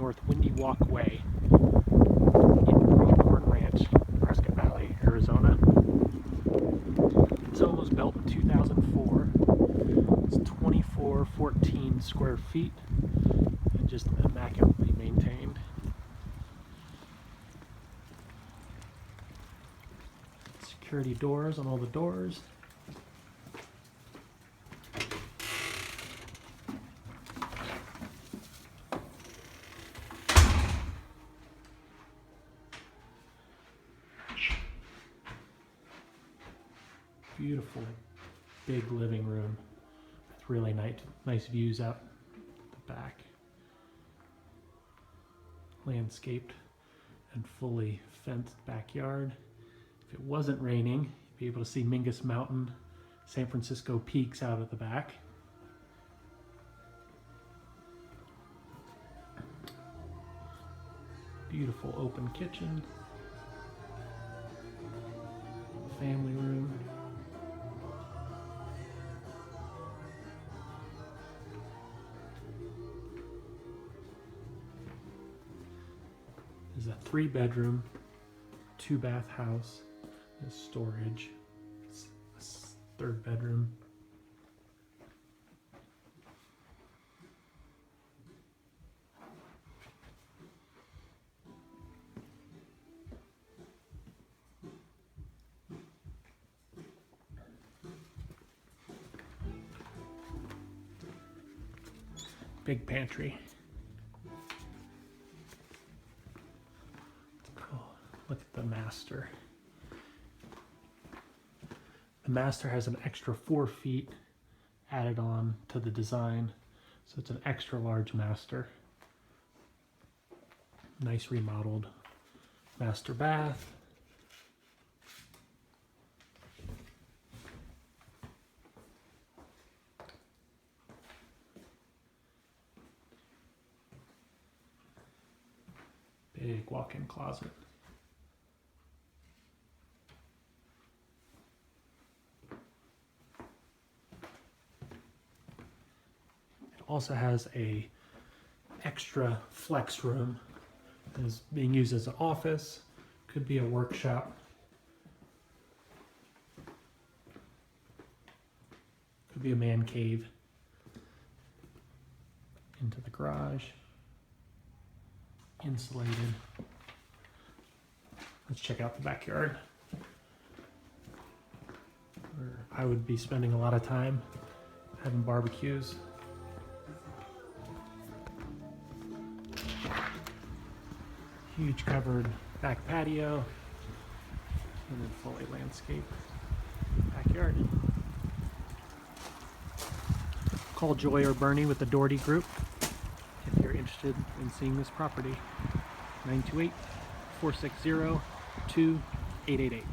North Windy Walkway in Pronghorn Ranch, Prescott Valley, Arizona. This home was built in 2004. It's 2414 square feet and just immaculately maintained. Security doors on all the doors. Beautiful big living room with really nice views out the back. Landscaped and fully fenced backyard. If it wasn't raining, you'd be able to see Mingus Mtn, San Francisco peaks out of the back. Beautiful open kitchen. Family room. This is a 3-bedroom, 2-bath house. There's storage. It's a 3rd bedroom. Big pantry. Look at the master. The master has an extra 4 feet added on to the design, so it's an extra large master. Nice remodeled master bath. Big walk-in closet. Also has a extra flex room that is being used as an office, could be a workshop, could be a man cave. Into the garage, insulated. Let's check out the backyard, where I would be spending a lot of time having barbecues. Huge covered back patio, and then fully landscaped backyard. Call Joy or Bernie with the Doherty Group if you're interested in seeing this property. 928-460-2888.